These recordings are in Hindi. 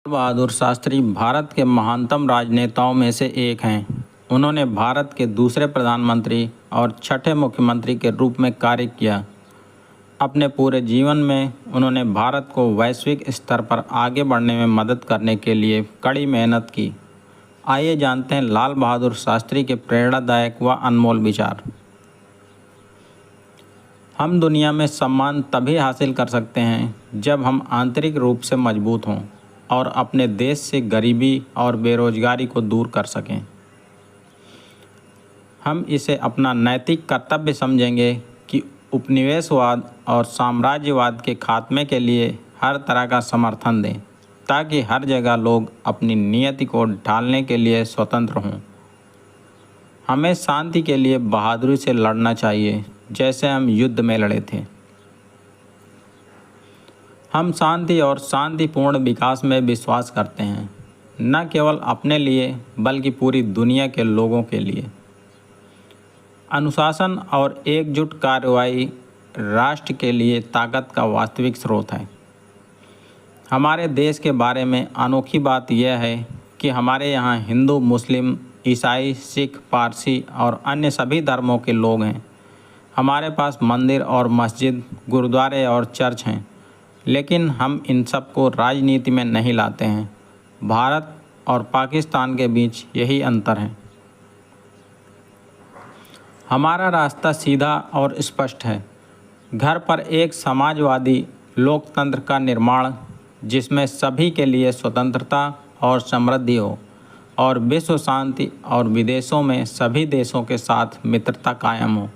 बहादुर शास्त्री भारत के महानतम राजनेताओं में से एक हैं। उन्होंने भारत के दूसरे प्रधानमंत्री और छठे मुख्यमंत्री के रूप में कार्य किया। अपने पूरे जीवन में उन्होंने भारत को वैश्विक स्तर पर आगे बढ़ने में मदद करने के लिए कड़ी मेहनत की। आइए जानते हैं लाल बहादुर शास्त्री के प्रेरणादायक व अनमोल विचार। हम दुनिया में सम्मान तभी हासिल कर सकते हैं जब हम आंतरिक रूप से मजबूत हों और अपने देश से गरीबी और बेरोजगारी को दूर कर सकें। हम इसे अपना नैतिक कर्तव्य समझेंगे कि उपनिवेशवाद और साम्राज्यवाद के खात्मे के लिए हर तरह का समर्थन दें, ताकि हर जगह लोग अपनी नियति को ढालने के लिए स्वतंत्र हों। हमें शांति के लिए बहादुरी से लड़ना चाहिए, जैसे हम युद्ध में लड़े थे। हम शांति और शांतिपूर्ण विकास में विश्वास करते हैं, न केवल अपने लिए बल्कि पूरी दुनिया के लोगों के लिए। अनुशासन और एकजुट कार्रवाई राष्ट्र के लिए ताकत का वास्तविक स्रोत है। हमारे देश के बारे में अनोखी बात यह है कि हमारे यहाँ हिंदू, मुस्लिम, ईसाई, सिख, पारसी और अन्य सभी धर्मों के लोग हैं। हमारे पास मंदिर और मस्जिद, गुरुद्वारे और चर्च हैं, लेकिन हम इन सब को राजनीति में नहीं लाते हैं। भारत और पाकिस्तान के बीच यही अंतर है। हमारा रास्ता सीधा और स्पष्ट है। घर पर एक समाजवादी लोकतंत्र का निर्माण, जिसमें सभी के लिए स्वतंत्रता और समृद्धि हो, और विश्व शांति और विदेशों में सभी देशों के साथ मित्रता कायम हो।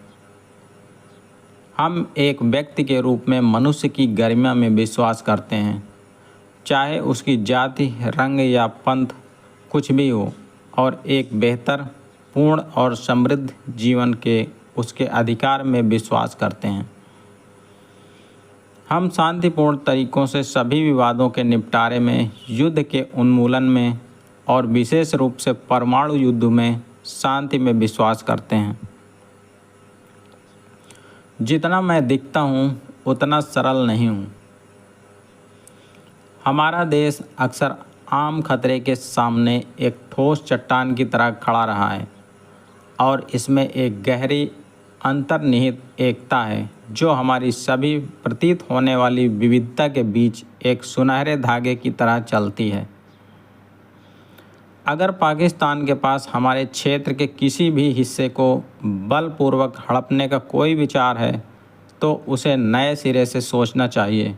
हम एक व्यक्ति के रूप में मनुष्य की गरिमा में विश्वास करते हैं, चाहे उसकी जाति, रंग या पंथ कुछ भी हो, और एक बेहतर, पूर्ण और समृद्ध जीवन के उसके अधिकार में विश्वास करते हैं। हम शांतिपूर्ण तरीकों से सभी विवादों के निपटारे में, युद्ध के उन्मूलन में और विशेष रूप से परमाणु युद्ध में शांति में विश्वास करते हैं। जितना मैं दिखता हूँ उतना सरल नहीं हूँ। हमारा देश अक्सर आम खतरे के सामने एक ठोस चट्टान की तरह खड़ा रहा है, और इसमें एक गहरी अंतर्निहित एकता है जो हमारी सभी प्रतीत होने वाली विविधता के बीच एक सुनहरे धागे की तरह चलती है। अगर पाकिस्तान के पास हमारे क्षेत्र के किसी भी हिस्से को बलपूर्वक हड़पने का कोई विचार है, तो उसे नए सिरे से सोचना चाहिए।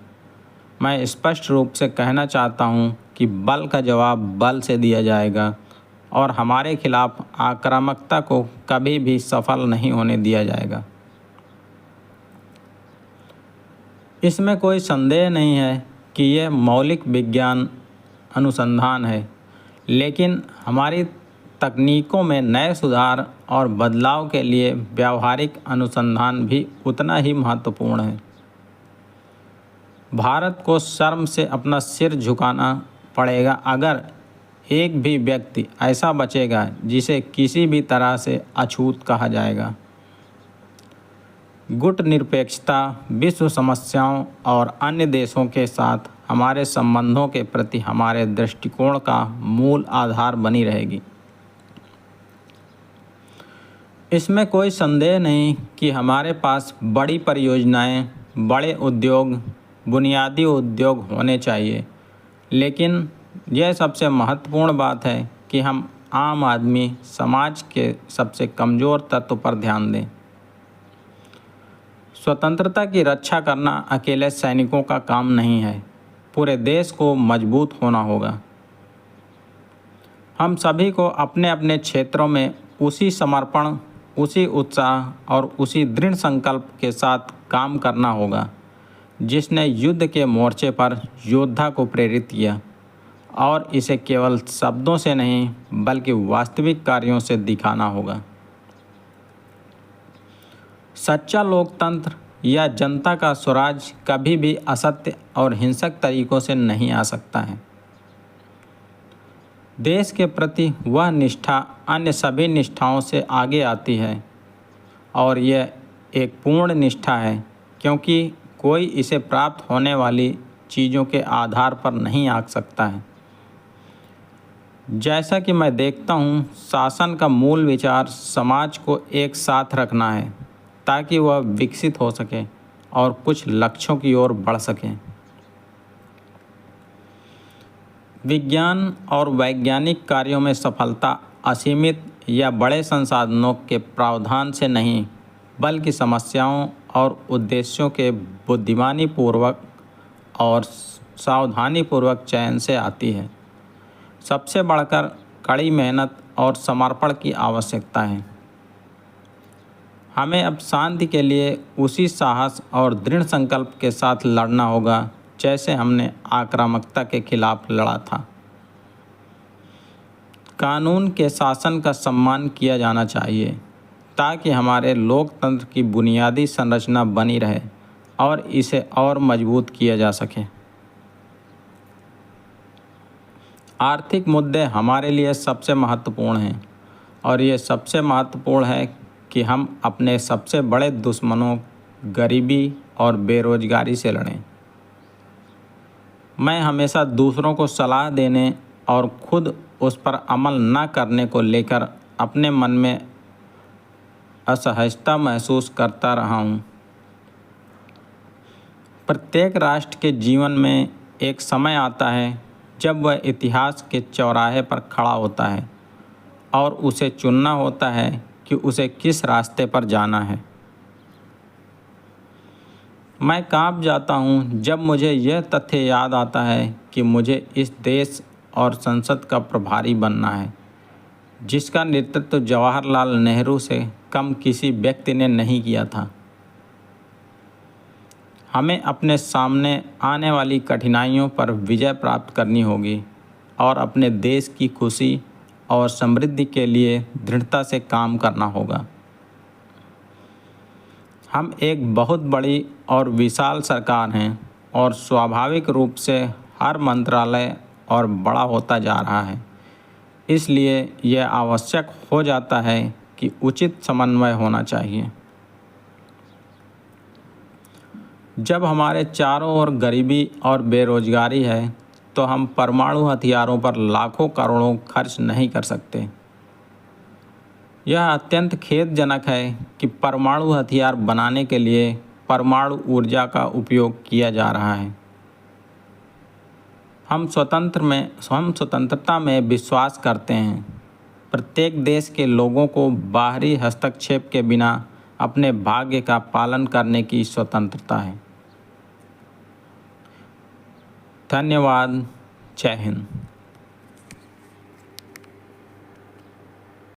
मैं स्पष्ट रूप से कहना चाहता हूँ कि बल का जवाब बल से दिया जाएगा, और हमारे खिलाफ आक्रामकता को कभी भी सफल नहीं होने दिया जाएगा। इसमें कोई संदेह नहीं है कि यह मौलिक विज्ञान अनुसंधान है, लेकिन हमारी तकनीकों में नए सुधार और बदलाव के लिए व्यावहारिक अनुसंधान भी उतना ही महत्वपूर्ण है। भारत को शर्म से अपना सिर झुकाना पड़ेगा अगर एक भी व्यक्ति ऐसा बचेगा जिसे किसी भी तरह से अछूत कहा जाएगा। गुट निरपेक्षता विश्व समस्याओं और अन्य देशों के साथ हमारे संबंधों के प्रति हमारे दृष्टिकोण का मूल आधार बनी रहेगी। इसमें कोई संदेह नहीं कि हमारे पास बड़ी परियोजनाएं, बड़े उद्योग, बुनियादी उद्योग होने चाहिए, लेकिन यह सबसे महत्वपूर्ण बात है कि हम आम आदमी समाज के सबसे कमज़ोर तत्व पर ध्यान दें। स्वतंत्रता की रक्षा करना अकेले सैनिकों का काम नहीं है, पूरे देश को मजबूत होना होगा। हम सभी को अपने अपने क्षेत्रों में उसी समर्पण, उसी उत्साह और उसी दृढ़ संकल्प के साथ काम करना होगा जिसने युद्ध के मोर्चे पर योद्धा को प्रेरित किया, और इसे केवल शब्दों से नहीं बल्कि वास्तविक कार्यों से दिखाना होगा। सच्चा लोकतंत्र या जनता का स्वराज कभी भी असत्य और हिंसक तरीकों से नहीं आ सकता है। देश के प्रति वह निष्ठा अन्य सभी निष्ठाओं से आगे आती है, और यह एक पूर्ण निष्ठा है, क्योंकि कोई इसे प्राप्त होने वाली चीज़ों के आधार पर नहीं आंक सकता है। जैसा कि मैं देखता हूँ, शासन का मूल विचार समाज को एक साथ रखना है ताकि वह विकसित हो सके और कुछ लक्ष्यों की ओर बढ़ सके। विज्ञान और वैज्ञानिक कार्यों में सफलता असीमित या बड़े संसाधनों के प्रावधान से नहीं, बल्कि समस्याओं और उद्देश्यों के बुद्धिमानी पूर्वक और सावधानी पूर्वक चयन से आती है। सबसे बढ़कर कड़ी मेहनत और समर्पण की आवश्यकता है। हमें अब शांति के लिए उसी साहस और दृढ़ संकल्प के साथ लड़ना होगा जैसे हमने आक्रामकता के खिलाफ लड़ा था। कानून के शासन का सम्मान किया जाना चाहिए ताकि हमारे लोकतंत्र की बुनियादी संरचना बनी रहे और इसे और मजबूत किया जा सके। आर्थिक मुद्दे हमारे लिए सबसे महत्वपूर्ण हैं और ये सबसे महत्वपूर्ण है कि हम अपने सबसे बड़े दुश्मनों गरीबी और बेरोजगारी से लड़ें। मैं हमेशा दूसरों को सलाह देने और खुद उस पर अमल न करने को लेकर अपने मन में असहजता महसूस करता रहा हूँ। प्रत्येक राष्ट्र के जीवन में एक समय आता है जब वह इतिहास के चौराहे पर खड़ा होता है और उसे चुनना होता है कि उसे किस रास्ते पर जाना है। मैं कांप जाता हूँ जब मुझे यह तथ्य याद आता है कि मुझे इस देश और संसद का प्रभारी बनना है, जिसका नेतृत्व जवाहरलाल नेहरू से कम किसी व्यक्ति ने नहीं किया था। हमें अपने सामने आने वाली कठिनाइयों पर विजय प्राप्त करनी होगी और अपने देश की खुशी और समृद्धि के लिए दृढ़ता से काम करना होगा। हम एक बहुत बड़ी और विशाल सरकार हैं और स्वाभाविक रूप से हर मंत्रालय और बड़ा होता जा रहा है। इसलिए यह आवश्यक हो जाता है कि उचित समन्वय होना चाहिए। जब हमारे चारों ओर गरीबी और बेरोजगारी है तो हम परमाणु हथियारों पर लाखों करोड़ों खर्च नहीं कर सकते। यह अत्यंत खेदजनक है कि परमाणु हथियार बनाने के लिए परमाणु ऊर्जा का उपयोग किया जा रहा है। हम स्वतंत्रता में विश्वास करते हैं। प्रत्येक देश के लोगों को बाहरी हस्तक्षेप के बिना अपने भाग्य का पालन करने की स्वतंत्रता है। धन्यवाद। जय हिंद।